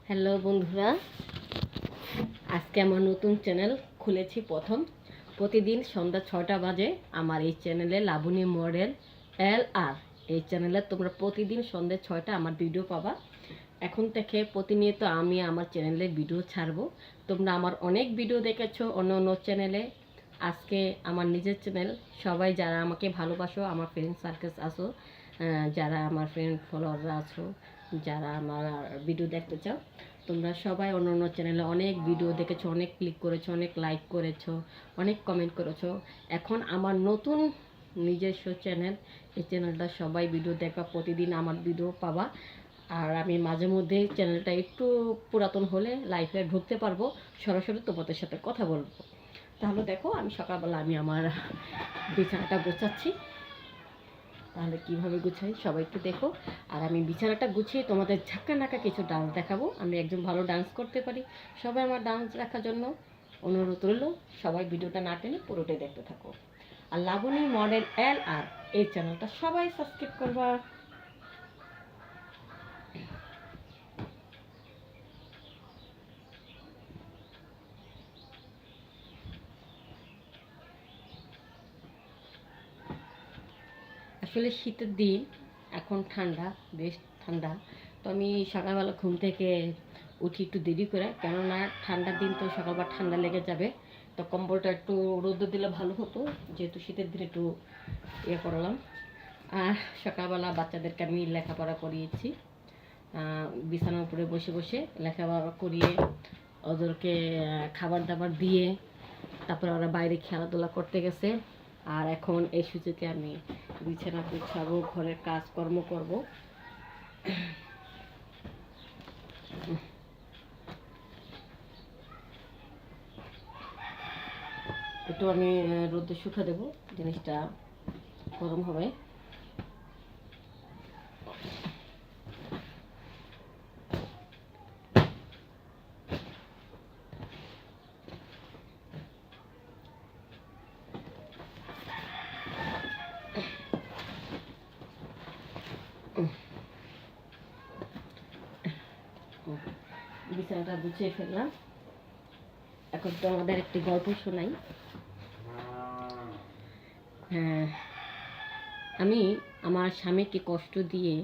Hello বন্ধুরা, আজকে আমার নতুন চ্যানেল খুলেছি প্রতিদিন সন্ধ্যা 6টা বাজে আমার এই চ্যানেলে লাবণী মডেল LR এই চ্যানেলে তোমরা প্রতিদিন সন্ধ্যা 6টা আমার ভিডিও পাবা। এখন থেকে প্রতিনিয়ত আমি আমার চ্যানেলে ভিডিও ছাড়বো। তোমরা আমার অনেক ভিডিও দেখেছো অন্য অন্য চ্যানেলে, আজকে আমার নিজের চ্যানেল। সবাই যারা আমাকে ভালোবাসো, আমার ফ্রেন্ড সার্কেল আছো, যারা আমার ফ্রেন্ড ফলোয়াররা আছো, যারা আমার ভিডিও দেখতে চাও, তোমরা সবাই অন্য অন্য চ্যানেলে অনেক ভিডিও দেখেছো, অনেক ক্লিক করেছো, অনেক লাইক করেছো, অনেক কমেন্ট করেছো। এখন আমার নতুন নিজস্ব চ্যানেল, এই চ্যানেলটা সবাই ভিডিও দেখবা, প্রতিদিন আমার ভিডিও পাবা। আর আমি মাঝে মধ্যে চ্যানেলটা একটু পুরাতন হলে লাইফে ঢুকতে পারবো, সরাসরি তোমাদের সাথে কথা বলবো। তাহলে দেখো, আমি সকালবেলা আমি আমার বিছানাটা গোছাচ্ছি। তাহলে কীভাবে গুছাই সবাই একটু দেখো। আর আমি বিছানাটা গুছিয়ে তোমাদের ঝাক্কা নাকা কিছু ডান্স দেখাবো। আমি একজন ভালো ডান্স করতে পারি। সবাই আমার ডান্স দেখার জন্য অনুরোধ রইল। সবাই ভিডিওটা না টেনে পুরোটাই দেখতে থাকো। আর লাবণী মডেল LR এই চ্যানেলটা সবাই সাবস্ক্রাইব করবা। আসলে শীতের দিন, এখন ঠান্ডা, বেশ ঠান্ডা। তো আমি সকালবেলা ঘুম থেকে উঠি একটু দেরি করে, কেননা ঠান্ডার দিন তো সকালবেলা ঠান্ডা লেগে যাবে। তো কম্বলটা একটু রোদ্র দিলে ভালো হতো, যেহেতু শীতের দিনে একটু ইয়ে করলাম। আর সকালবেলা বাচ্চাদেরকে আমি লেখাপড়া করিয়েছি, বিছানার উপরে বসে বসে লেখাপড়া করিয়ে ওদেরকে খাবার দাবার দিয়ে তারপরে ওরা বাইরে খেলাধুলা করতে গেছে। আর এখন এই সুযোগে আমি বিছানা গুছাবো, ঘরের কাজকর্ম করব। একটু আমি রোদে শুকা দেবো, জিনিসটা গরম হবে। বিছানাটা গুছিয়ে ফেললাম। এখন তো আমাদের একটি গল্প শোনাই। হ্যাঁ, আমি আমার স্বামীকে কষ্ট দিয়ে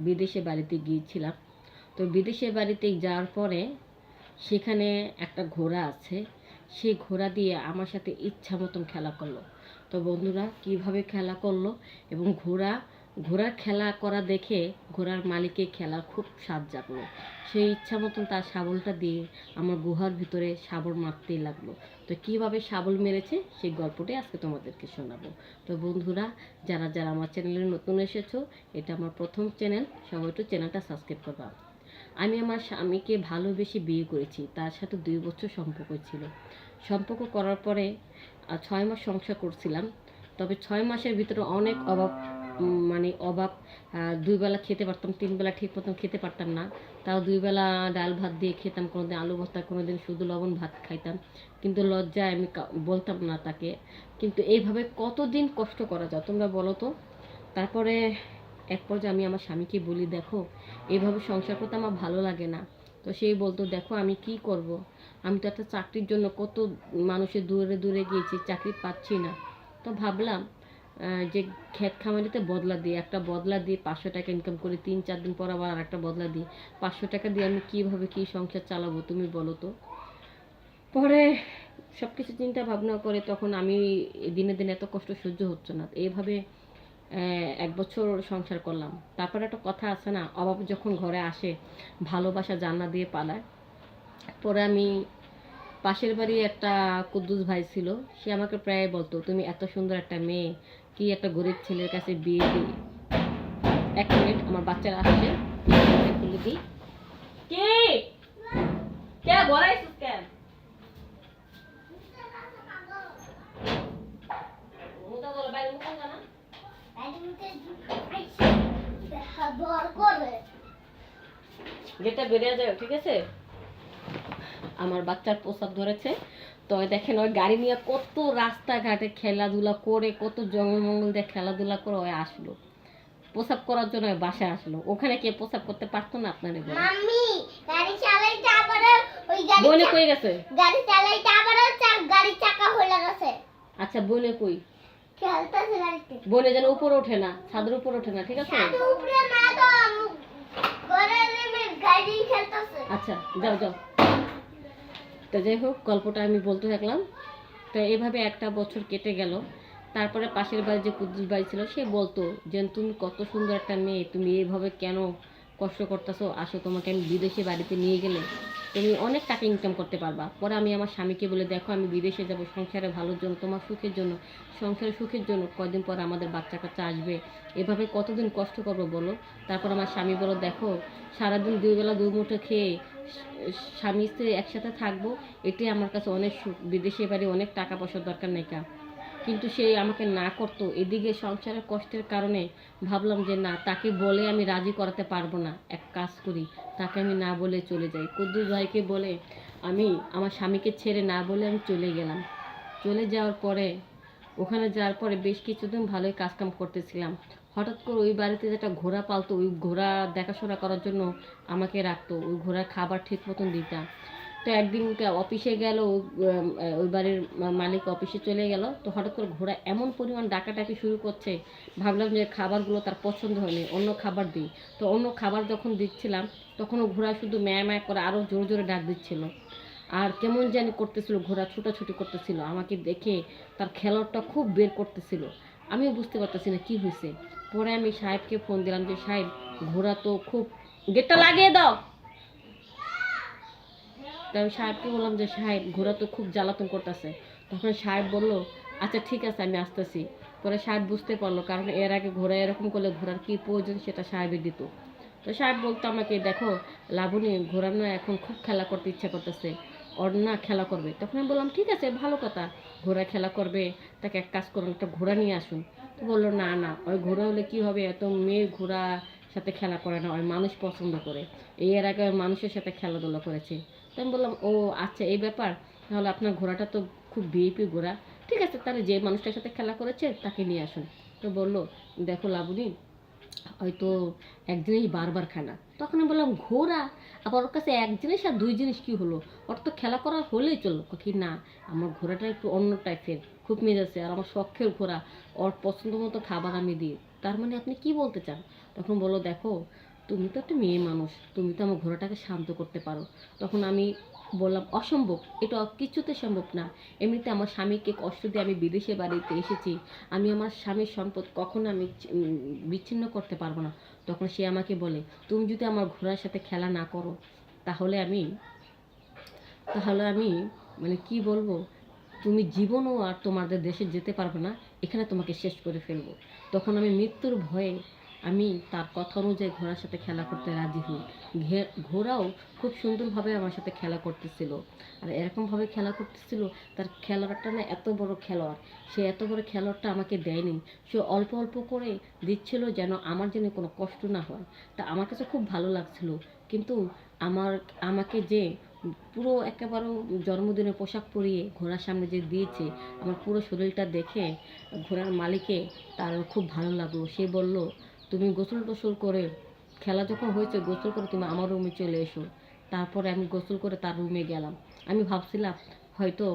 বিদেশে বাড়িতে গিয়েছিলাম। তো বিদেশে বাড়িতে যাওয়ার পরে সেখানে একটা ঘোড়া আছে, সেই ঘোড়া দিয়ে আমার সাথে ইচ্ছা মতন খেলা করলো। তো বন্ধুরা, কিভাবে খেলা করলো এবং ঘোড়ার খেলা করা দেখে ঘোড়ার মালিকের খেলার খুব স্বাদ জাগলো। সেই ইচ্ছা মতন তার শাবলটা দিয়ে আমার গুহার ভিতরে শাবল মারতেই লাগলো। তো কীভাবে শাবল মেরেছে সেই গল্পটাই আজকে তোমাদেরকে শোনাবো। তো বন্ধুরা, যারা যারা আমার চ্যানেলে নতুন এসেছো, এটা আমার প্রথম চ্যানেল, সবাই একটু চ্যানেলটা সাবস্ক্রাইব করবা। আমি আমার স্বামীকে ভালোবেসে বিয়ে করেছি, তার সাথে 2 বছর সম্পর্ক ছিল। সম্পর্ক করার পরে 6 মাস সংসার করছিলাম। তবে 6 মাসের ভিতরে অনেক অভাব, অভাব। 2 বেলা খেতে পারতাম, 3 বেলা ঠিক মতন খেতে পারতাম না। তাও 2 বেলা ডাল ভাত দিয়ে খেতাম, কোনোদিন আলু ভর্তা, কোনোদিন শুধু লবণ ভাত খাইতাম। কিন্তু লজ্জায় আমি বলতাম না তাকে। কিন্তু এইভাবে কতদিন কষ্ট করা যায় তোমরা বলো তো? তারপরে এক পর্যায়ে আমি আমার স্বামীকে বলি, দেখো এইভাবে সংসার করতে আমার ভালো লাগে না। তো সেই বলতো, দেখো আমি কি করব, আমি তো একটা চাকরির জন্য কত মানুষের দূরে দূরে গিয়েছি, চাকরি পাচ্ছি না। তো ভাবলাম যে ক্ষেত খামারিতে বদলা দিয়ে, একটা বদলা দিয়ে 500 টাকা ইনকাম করি, 3-4 দিন পর আবার আরেকটা বদলা দিই, 500 টাকা দিয়ে আমি কীভাবে কী সংসার চালাবো তুমি বলো তো? পরে সব কিছু চিন্তা ভাবনা করে তখন আমি দিনে দিনে এত কষ্ট সহ্য হচ্ছে না, এইভাবে 1 বছর সংসার করলাম। তারপরে একটা কথা আছে না, অভাব যখন ঘরে আসে ভালোবাসা জানলা দিয়ে পালায়। পরে আমি পাশের বাড়ি একটা কুদ্দুস ভাই ছিল, সে আমাকে প্রায় বলতো, তুমি এত সুন্দর একটা মেয়ে কি একটা গরিব ছেলের কাছে বিয়ে দিই। 1 মিনিট, আমার বাচ্চারা আসছে, খুলে দিই। কে কে বলাইছিস কেন? যেটা বেরিয়ে যায়, ঠিক আছে? আমার বাচ্চার প্রসাব ধরেছে। তো দেখেন, ওই গাড়ি নিয়ে কত রাস্তাঘাটে খেলাধুলা করে, কত জঙ্গল মঙ্গল দিয়ে খেলাধুলা করে ওই আসলো। প্রসাব করার জন্য বাসায় আসলো। ওখানে কে প্রসাব করতে পারতো না আপনারে বলে? মাম্মি গাড়ি চালাইতে আবার ওই বোনে কই গেছে? গাড়ি চালাইতে আবার গাড়ি চাকা হয়ে গেছে। আচ্ছা বোনে কই? খেলতেছে গাড়িতে। বোনে যেন উপরে ওঠে না, ছাদের উপরে ওঠে না, ঠিক আছে? ছাদের উপরে না তো ঘরে নেমে গাড়ি খেলতেছে। আচ্ছা যাও যাও। তো যাই হোক, গল্পটা আমি বলতে থাকলাম। তো এভাবে একটা বছর কেটে গেল। তারপরে পাশের বাড়ি যে কুদ্দুস ভাই ছিল, সে বলতো যে তুমি কত সুন্দর একটা মেয়ে, তুমি এইভাবে কেন কষ্ট করতেছো, আসো তোমাকে আমি বিদেশে বাড়িতে নিয়ে গেলে তুমি অনেক টাকা ইনকাম করতে পারবা। পরে আমি আমার স্বামীকে বলে, দেখো আমি বিদেশে যাব সংসারে ভালোর জন্য, তোমার সুখের জন্য, সংসারের সুখের জন্য, কয়দিন পর আমাদের বাচ্চা কাচ্চা আসবে, এভাবে কতদিন কষ্ট করবো বলো? তারপর আমার স্বামী বলো, দেখো সারাদিন দুই বেলা দুই মুঠো খেয়ে স্বামী স্ত্রী একসাথে থাকবো, এটাই আমার কাছে অনেক সুখ, বিদেশে বাড়ি অনেক টাকা পয়সার দরকার নেই কা। কিন্তু সে আমাকে না করতো। এদিকে সংসারের কষ্টের কারণে ভাবলাম যে না, তাকে বলে আমি রাজি করাতে পারবো না, এক কাজ করি, তাকে আমি না বলে চলে যাই। কুদ্দুস ভাইকে বলে আমি আমার স্বামীকে ছেড়ে না বলে আমি চলে গেলাম। চলে যাওয়ার পরে ওখানে যাওয়ার পরে বেশ কিছুদিন ভালোই কাজকাম করতেছিলাম। হঠাৎ করে ওই বাড়িতে যেটা ঘোড়া পালতো, ওই ঘোড়া দেখাশোনা করার জন্য আমাকে রাখতো, ওই ঘোড়ার খাবার ঠিক মতন দিতাম। তো একদিন অফিসে গেল, ওই বাড়ির মালিক অফিসে চলে গেল। তো হঠাৎ করে ঘোড়া এমন পরিমাণ ডাকাডাকি শুরু করছে, ভাবলাম যে খাবারগুলো তার পছন্দ হয়নি, অন্য খাবার দিই। তো অন্য খাবার যখন দিচ্ছিলাম তখন ও ঘোড়া শুধু ম্যাঁ ম্যাঁ করে আরও জোরে জোরে ডাক দিচ্ছিল, আর কেমন জানি করতেছিল, ঘোড়া ছুটাছুটি করতেছিল, আমাকে দেখে তার খেলোয়াড়টা খুব বের করতেছিল। আমিও বুঝতে পারতেছি না কী হয়েছে। পরে আমি সাহেবকে ফোন দিলাম যে সাহেব, ঘোড়া তো খুব, গেটটা লাগিয়ে দাও। তাই আমি সাহেবকে বললাম যে সাহেব, ঘোড়া তো খুব জ্বালাতন করতেছে। তখন সাহেব বলল, আচ্ছা ঠিক আছে আমি আসতেছি। পরে সাহেব বুঝতে পারলো, কারণ এর আগে ঘোড়া এরকম করলে ঘোড়ার কী প্রয়োজন সেটা সাহেবের দিত। তো সাহেব বলতো আমাকে, দেখো লাবণী, ঘোড়া না এখন খুব খেলা করতে ইচ্ছা করতেছে, ওর না খেলা করবে। তখন আমি বললাম ঠিক আছে, ভালো কথা, ঘোড়া খেলা করবে, তাকে এক কাজ করুন, একটা ঘোড়া নিয়ে আসুন। তো বললো না না, ওই ঘোড়া হলে কী হবে, এত মেয়ে ঘোড়া সাথে খেলা করে না, ওই মানুষ পছন্দ করে, এর আগে ওই মানুষের সাথে খেলাধুলা করেছে। তো আমি বললাম, ও আচ্ছা এই ব্যাপার, তাহলে আপনার ঘোড়াটা তো খুব ভিআইপি ঘোড়া, ঠিক আছে তাহলে যে মানুষটার সাথে খেলা করেছে তাকে নিয়ে আসুন। তো বললো, দেখো লাবণী, হয়তো এক জিনিস বারবার খায় না। তখন আমি বললাম ঘোড়া, আবার ওর কাছে এক জিনিস আর দুই জিনিস কী হলো, ওর তো খেলা করার হলেই চলো। কি না, আমার ঘোড়াটা একটু অন্য টাইপের, খুব মেজাজে, আর আমার শখের ঘোড়া, ওর পছন্দ মতো খাবার আমি দিই। তার মানে আপনি কি বলতে চান? তখন বললো, দেখো তুমি তো একটা মেয়ে মানুষ, তুমি তো আমার ঘোড়াটাকে শান্ত করতে পারো। তখন আমি বললাম, অসম্ভব, এটা কিছুতে সম্ভব না। এমনিতে আমার স্বামীকে কষ্ট দিয়ে আমি বিদেশে বাড়িতে এসেছি, আমি আমার স্বামীর সম্পদ কখনো আমি বিচ্ছিন্ন করতে পারবো না। তখন সে আমাকে বলে, তুমি যদি আমার ঘোড়ার সাথে খেলা না করো, তাহলে আমি তাহলে আমি মানে কি বলবো, তুমি জীবনও আর তোমাদের দেশে যেতে পারবে না, এখানে তোমাকে শেষ করে ফেলবো। তখন আমি মৃত্যুর ভয়ে আমি তার কথা অনুযায়ী ঘোড়ার সাথে খেলা করতে রাজি হই। ঘোড়াও খুব সুন্দরভাবে আমার সাথে খেলা করতেছিল, আর এরকমভাবে খেলা করতেছিল, তার খেলোয়াড়টা না এত বড় খেলোয়াড়, সে এত বড় খেলোয়াড়টা আমাকে দেয়নি, সে অল্প অল্প করে দিচ্ছিল যেন আমার যেন কোনো কষ্ট না হয়। তা আমার কাছে খুব ভালো লাগছিল। কিন্তু আমাকে যে পুরো একেবারে জন্মদিনের পোশাক পরিয়ে ঘোড়ার সামনে যে দিয়েছে, আমার পুরো শরীরটা দেখে ঘোড়ার মালিকে তার খুব ভালো লাগলো। সে বলল, তুমি গোসল টোসল করে, খেলা যখন হয়েছে গোসল করে তুমি আমার রুমে চলে এসো। তারপরে আমি গোসল করে তার রুমে গেলাম। আমি ভাবছিলাম হয়তো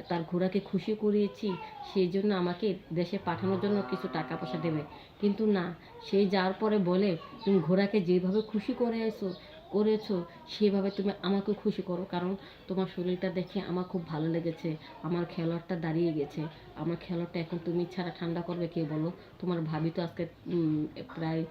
তার ঘোড়াকে খুশি করিয়েছি, সেই জন্য আমাকে দেশে পাঠানোর জন্য কিছু টাকা পয়সা দেবে। কিন্তু না, সে যাওয়ার পরে বলে, তুমি ঘোড়াকে যেভাবে খুশি করেছো সেভাবে তুমি আমাকেও খুশি করো, কারণ তোমার শরীরটা দেখে আমার খুব ভালো লেগেছে, আমার খেলোয়াড়টা দাঁড়িয়ে গেছে, আমার খেলোয়াড়টা এখন তুমি ছাড়া ঠান্ডা করবে কে বলো? তোমার ভাবি তো আজকে প্রায়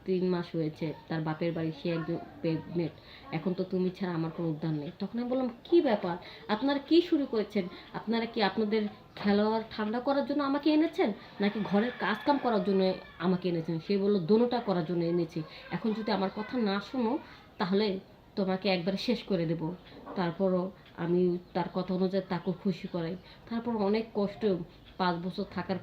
3 মাস হয়েছে তার বাপের বাড়ি, সে একজন প্রেগনেন্ট, এখন তো তুমি ছাড়া আমার কোনো উদ্ধার নেই। তখন আমি বললাম, কী ব্যাপার, আপনারা কি শুরু করেছেন? আপনারা কি আপনাদের খেলোয়াড় ঠান্ডা করার জন্য আমাকে এনেছেন, নাকি ঘরের কাজ কাম করার জন্য আমাকে এনেছেন? সে বললো, দোনোটা করার জন্য এনেছি, এখন যদি আমার কথা না শোনো তাহলে তোমাকে একবারে শেষ করে দেব। তারপরও আমি তার কথা অনুযায়ী তাকেও খুশি করাই। তারপর অনেক কষ্ট, 5 বছর থাকার